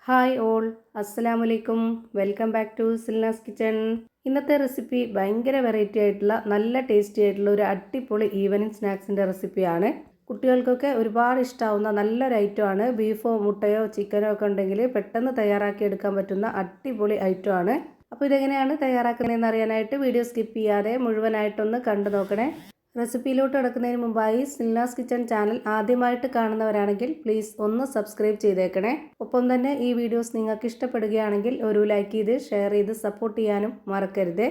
Hi all, അസ്സലാമലൈക്കും. Welcome back to സിൽനാസ് kitchen. ഇന്നത്തെ റെസിപ്പി ഭയങ്കര വെറൈറ്റി ആയിട്ടുള്ള നല്ല ടേസ്റ്റി ആയിട്ടുള്ള ഒരു അടിപൊളി ഈവനിങ് സ്നാക്സിൻ്റെ റെസിപ്പിയാണ്. കുട്ടികൾക്കൊക്കെ ഒരുപാട് ഇഷ്ടമാവുന്ന നല്ലൊരു ഐറ്റമാണ്. ബീഫോ മുട്ടയോ ചിക്കനോ ഒക്കെ ഉണ്ടെങ്കിൽ പെട്ടെന്ന് തയ്യാറാക്കി എടുക്കാൻ പറ്റുന്ന അടിപൊളി ഐറ്റമാണ്. അപ്പോൾ ഇതെങ്ങനെയാണ് തയ്യാറാക്കുന്നതെന്ന് അറിയാനായിട്ട് വീഡിയോ സ്കിപ്പ് ചെയ്യാതെ മുഴുവനായിട്ടൊന്ന് കണ്ടു നോക്കണേ. റെസിപ്പിയിലോട്ട് കിടക്കുന്നതിന് മുമ്പായി സിൽനാസ് കിച്ചൺ ചാനൽ ആദ്യമായിട്ട് കാണുന്നവരാണെങ്കിൽ പ്ലീസ് ഒന്ന് സബ്സ്ക്രൈബ് ചെയ്തേക്കണേ. ഒപ്പം തന്നെ ഈ വീഡിയോസ് നിങ്ങൾക്ക് ഇഷ്ടപ്പെടുകയാണെങ്കിൽ ഒരു ലൈക്ക് ചെയ്ത് ഷെയർ ചെയ്ത് സപ്പോർട്ട് ചെയ്യാനും മറക്കരുത്.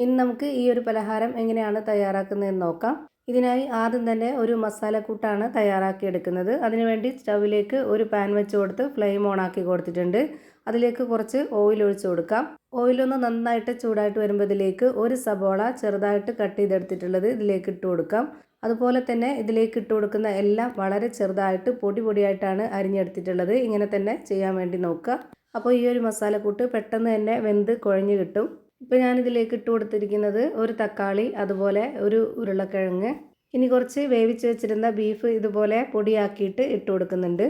ഇനി നമുക്ക് ഈ ഒരു പലഹാരം എങ്ങനെയാണ് തയ്യാറാക്കുന്നതെന്ന് നോക്കാം. ഇതിനായി ആദ്യം തന്നെ ഒരു മസാലക്കൂട്ടാണ് തയ്യാറാക്കിയെടുക്കുന്നത്. അതിനുവേണ്ടി സ്റ്റൗവിലേക്ക് ഒരു പാൻ വെച്ച് കൊടുത്ത് ഫ്ലെയിം ഓൺ ആക്കി കൊടുത്തിട്ടുണ്ട്. അതിലേക്ക് കുറച്ച് ഓയിൽ ഒഴിച്ചു കൊടുക്കാം. ഓയിലൊന്ന് നന്നായിട്ട് ചൂടായിട്ട് വരുമ്പോൾ ഇതിലേക്ക് ഒരു സബോള ചെറുതായിട്ട് കട്ട് ചെയ്തെടുത്തിട്ടുള്ളത് ഇതിലേക്ക് ഇട്ട് കൊടുക്കാം. അതുപോലെ തന്നെ ഇതിലേക്ക് ഇട്ട് കൊടുക്കുന്ന എല്ലാം വളരെ ചെറുതായിട്ട് പൊടിയായിട്ടാണ് അരിഞ്ഞെടുത്തിട്ടുള്ളത്. ഇങ്ങനെ തന്നെ ചെയ്യാൻ വേണ്ടി നോക്കുക. അപ്പോൾ ഈ ഒരു മസാലക്കൂട്ട് പെട്ടെന്ന് തന്നെ വെന്ത് കുഴഞ്ഞ് കിട്ടും. ഇപ്പോൾ ഞാനിതിലേക്ക് ഇട്ട് കൊടുത്തിരിക്കുന്നത് ഒരു തക്കാളി, അതുപോലെ ഒരു ഉരുളക്കിഴങ്ങ്, ഇനി കുറച്ച് വേവിച്ച് വെച്ചിരുന്ന ബീഫ് ഇതുപോലെ പൊടിയാക്കിയിട്ട് ഇട്ട് കൊടുക്കുന്നുണ്ട്.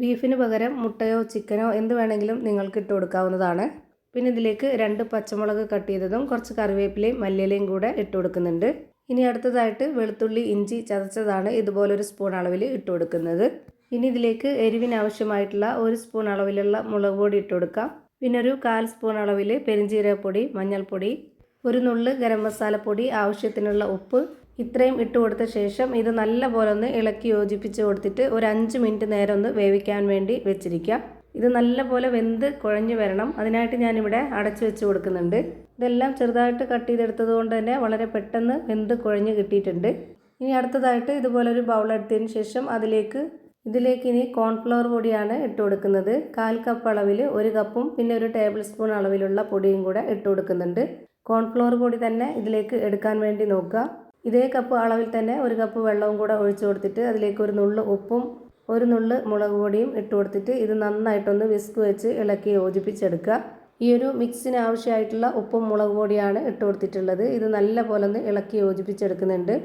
ബീഫിന് പകരം മുട്ടയോ ചിക്കനോ എന്ത് വേണമെങ്കിലും നിങ്ങൾക്ക് ഇട്ട് കൊടുക്കാവുന്നതാണ്. പിന്നെ ഇതിലേക്ക് 2 പച്ചമുളക് കട്ട് ചെയ്തതും കുറച്ച് കറിവേപ്പിലയും മല്ലിയിലയും കൂടെ ഇട്ട് കൊടുക്കുന്നുണ്ട്. ഇനി അടുത്തതായിട്ട് വെളുത്തുള്ളി ഇഞ്ചി ചതച്ചതാണ് ഇതുപോലൊരു സ്പൂൺ അളവിൽ ഇട്ട് കൊടുക്കുന്നത്. ഇനി ഇതിലേക്ക് എരിവിന് ആവശ്യമായിട്ടുള്ള 1 സ്പൂൺ അളവിലുള്ള മുളക് പൊടി ഇട്ട് കൊടുക്കാം. പിന്നെ ഒരു 1/4 സ്പൂൺ അളവിൽ പെരിഞ്ജീരകപ്പൊടി, മഞ്ഞൾപ്പൊടി, ഒരു നുള്ള് ഗരം മസാലപ്പൊടി, ആവശ്യത്തിനുള്ള ഉപ്പ്, ഇത്രയും ഇട്ട് കൊടുത്ത ശേഷം ഇത് നല്ലപോലെ ഒന്ന് ഇളക്കി യോജിപ്പിച്ച് കൊടുത്തിട്ട് ഒരു 5 മിനിറ്റ് നേരം ഒന്ന് വേവിക്കാൻ വേണ്ടി വെച്ചിരിക്കാം. ഇത് നല്ലപോലെ വെന്ത് കുഴഞ്ഞു വരണം. അതിനായിട്ട് ഞാനിവിടെ അടച്ചു വെച്ച് കൊടുക്കുന്നുണ്ട്. ഇതെല്ലാം ചെറുതായിട്ട് കട്ട് ചെയ്തെടുത്തത് കൊണ്ട് തന്നെ വളരെ പെട്ടെന്ന് വെന്ത് കുഴഞ്ഞ് കിട്ടിയിട്ടുണ്ട്. ഇനി അടുത്തതായിട്ട് ഇതുപോലൊരു ബൗൾ എടുത്തതിന് ശേഷം ഇതിലേക്ക് ഇനി കോൺഫ്ലവർ പൊടിയാണ് ഇട്ട് കൊടുക്കുന്നത്. 1/4 കപ്പ് അളവിൽ 1 കപ്പും പിന്നെ ഒരു ടേബിൾ സ്പൂൺ അളവിലുള്ള പൊടിയും കൂടെ ഇട്ട് കൊടുക്കുന്നുണ്ട്. കോൺഫ്ലവർ പൊടി തന്നെ ഇതിലേക്ക് എടുക്കാൻ വേണ്ടി നോക്കുക. ഇതേ കപ്പ് അളവിൽ തന്നെ 1 കപ്പ് വെള്ളവും കൂടെ ഒഴിച്ചു കൊടുത്തിട്ട് അതിലേക്ക് ഒരു നുള്ള് ഉപ്പും 1 നുള്ള് മുളക് പൊടിയും ഇട്ട് കൊടുത്തിട്ട് ഇത് നന്നായിട്ടൊന്ന് വിസ്ക് വെച്ച് ഇളക്കി യോജിപ്പിച്ചെടുക്കുക. ഈ ഒരു മിക്സിന് ആവശ്യമായിട്ടുള്ള ഉപ്പും മുളക് പൊടിയാണ് ഇട്ട് കൊടുത്തിട്ടുള്ളത്. ഇത് നല്ലപോലെ ഒന്ന് ഇളക്കി യോജിപ്പിച്ചെടുക്കുന്നുണ്ട്.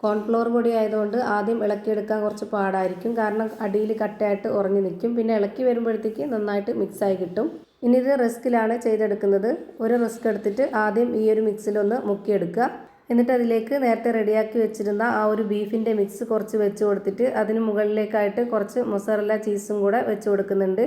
കോൺഫ്ലവർ പൊടി ആയതുകൊണ്ട് ആദ്യം ഇളക്കിയെടുക്കാൻ കുറച്ച് പാടായിരിക്കും, കാരണം അടിയിൽ കട്ടയായിട്ട് ഉറഞ്ഞു നിൽക്കും. പിന്നെ ഇളക്കി വരുമ്പോഴത്തേക്ക് നന്നായിട്ട് മിക്സായി കിട്ടും. ഇനി ഇത് റസ്കിലാണ് ചെയ്തെടുക്കുന്നത്. ഒരു റസ്ക് എടുത്തിട്ട് ആദ്യം ഈ ഒരു മിക്സിലൊന്ന് മുക്കിയെടുക്കുക. എന്നിട്ട് അതിലേക്ക് നേരത്തെ റെഡിയാക്കി വെച്ചിരുന്ന ആ ഒരു ബീഫിൻ്റെ മിക്സ് കുറച്ച് വെച്ച് കൊടുത്തിട്ട് അതിന് മുകളിലേക്കായിട്ട് കുറച്ച് മൊസറല്ല ചീസും കൂടെ വെച്ച് കൊടുക്കുന്നുണ്ട്.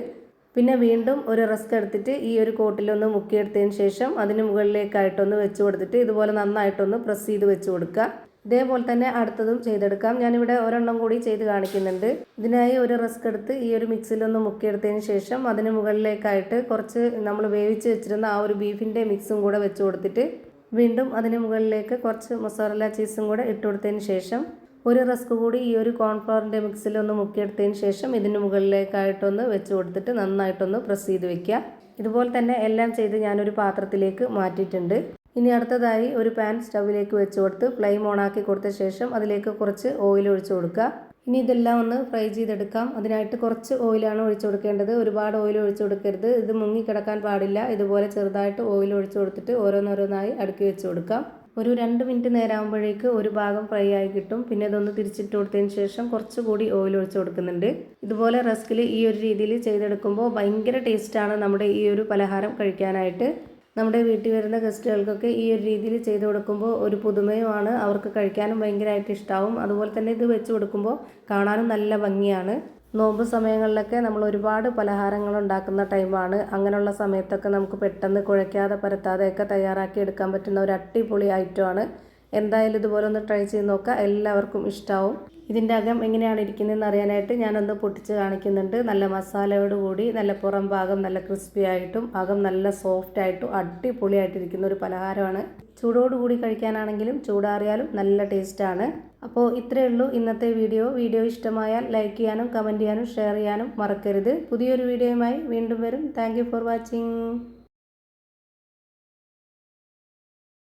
പിന്നെ വീണ്ടും ഒരു റസ്ക് എടുത്തിട്ട് ഈ ഒരു കോട്ടിലൊന്ന് മുക്കിയെടുത്തതിന് ശേഷം അതിന് മുകളിലേക്കായിട്ടൊന്ന് വെച്ച് കൊടുത്തിട്ട് ഇതുപോലെ നന്നായിട്ടൊന്ന് പ്രസ് ചെയ്ത് വെച്ച് കൊടുക്കുക. ഇതേപോലെ തന്നെ അടുത്തതും ചെയ്തെടുക്കാം. ഞാനിവിടെ ഒരെണ്ണം കൂടി ചെയ്ത് കാണിക്കുന്നുണ്ട്. ഇതിനായി ഒരു റസ്ക് എടുത്ത് ഈ ഒരു മിക്സിലൊന്ന് മുക്കിയെടുത്തതിന് ശേഷം അതിന് മുകളിലേക്കായിട്ട് കുറച്ച് നമ്മൾ വേവിച്ച് വെച്ചിരുന്ന ആ ഒരു ബീഫിൻ്റെ മിക്സും കൂടെ വെച്ച് കൊടുത്തിട്ട് വീണ്ടും അതിന് മുകളിലേക്ക് കുറച്ച് മൊസറല്ല ചീസും കൂടെ ഇട്ട് കൊടുത്തതിന് ശേഷം ഒരു റസ്ക് കൂടി ഈ ഒരു കോൺഫ്ലവറിൻ്റെ മിക്സിലൊന്ന് മുക്കിയെടുത്തതിന് ശേഷം ഇതിന് മുകളിലേക്കായിട്ടൊന്ന് വെച്ച് കൊടുത്തിട്ട് നന്നായിട്ടൊന്ന് പ്രസ് ചെയ്ത് വെക്കുക. ഇതുപോലെ തന്നെ എല്ലാം ചെയ്ത് ഞാനൊരു പാത്രത്തിലേക്ക് മാറ്റിയിട്ടുണ്ട്. ഇനി അടുത്തതായി ഒരു പാൻ സ്റ്റൗവിലേക്ക് വെച്ച് കൊടുത്ത് ഫ്ലെയിം ഓണാക്കി കൊടുത്ത ശേഷം അതിലേക്ക് കുറച്ച് ഓയിൽ ഒഴിച്ചു കൊടുക്കുക. ഇനി ഇതെല്ലാം ഒന്ന് ഫ്രൈ ചെയ്തെടുക്കാം. അതിനായിട്ട് കുറച്ച് ഓയിലാണ് ഒഴിച്ചു കൊടുക്കേണ്ടത്. ഒരുപാട് ഓയിൽ ഒഴിച്ചു കൊടുക്കരുത്. ഇത് മുങ്ങിക്കിടക്കാൻ പാടില്ല. ഇതുപോലെ ചെറുതായിട്ട് ഓയിൽ ഒഴിച്ചു കൊടുത്തിട്ട് ഓരോന്നോരോന്നായി അടുക്കി വെച്ച് കൊടുക്കാം. ഒരു 2 മിനിറ്റ് നേരമാകുമ്പോഴേക്ക് ഒരു ഭാഗം ഫ്രൈ ആയി കിട്ടും. പിന്നെ ഇതൊന്ന് തിരിച്ചിട്ട് കൊടുത്തതിന് ശേഷം കുറച്ചുകൂടി ഓയിൽ ഒഴിച്ചു കൊടുക്കുന്നുണ്ട്. ഇതുപോലെ റസ്കിൽ ഈ ഒരു രീതിയിൽ ചെയ്തെടുക്കുമ്പോൾ ഭയങ്കര ടേസ്റ്റാണ് നമ്മുടെ ഈ ഒരു പലഹാരം കഴിക്കാനായിട്ട്. നമ്മുടെ വീട്ടിൽ വരുന്ന ഗസ്റ്റുകൾക്കൊക്കെ ഈ ഒരു രീതിയിൽ ചെയ്ത് കൊടുക്കുമ്പോൾ ഒരു പുതുമയുമാണ്. അവർക്ക് കഴിക്കാനും ഭയങ്കരമായിട്ട് ഇഷ്ടമാവും. അതുപോലെ തന്നെ ഇത് വെച്ച് കൊടുക്കുമ്പോൾ കാണാനും നല്ല ഭംഗിയാണ്. നോമ്പ് സമയങ്ങളിലൊക്കെ നമ്മൾ ഒരുപാട് പലഹാരങ്ങൾ ഉണ്ടാക്കുന്ന ടൈമാണ്. അങ്ങനെയുള്ള സമയത്തൊക്കെ നമുക്ക് പെട്ടെന്ന് കുഴയ്ക്കാതെ പരത്താതെയൊക്കെ തയ്യാറാക്കി എടുക്കാൻ പറ്റുന്ന ഒരു അടിപൊളി ഐറ്റമാണ്. എന്തായാലും ഇതുപോലെ ഒന്ന് ട്രൈ ചെയ്ത് നോക്കുക. എല്ലാവർക്കും ഇഷ്ടമാവും. ഇതിൻ്റെ അകം എങ്ങനെയാണ് ഇരിക്കുന്നതെന്ന് അറിയാനായിട്ട് ഞാനൊന്ന് പൊട്ടിച്ച് കാണിക്കുന്നുണ്ട്. നല്ല മസാലയോട് കൂടി നല്ല പുറം ഭാഗം നല്ല ക്രിസ്പി ആയിട്ടും അകം നല്ല സോഫ്റ്റ് ആയിട്ടും അടിപൊളിയായിട്ടിരിക്കുന്ന ഒരു പലഹാരമാണ്. ചൂടോടുകൂടി കഴിക്കാനാണെങ്കിലും ചൂടാറിയാലും നല്ല ടേസ്റ്റാണ്. അപ്പോൾ ഇത്രയേ ഉള്ളൂ ഇന്നത്തെ വീഡിയോ ഇഷ്ടമായാൽ ലൈക്ക് ചെയ്യാനും കമൻറ്റ് ചെയ്യാനും ഷെയർ ചെയ്യാനും മറക്കരുത്. പുതിയൊരു വീഡിയോയുമായി വീണ്ടും വരും. Thank you for watching.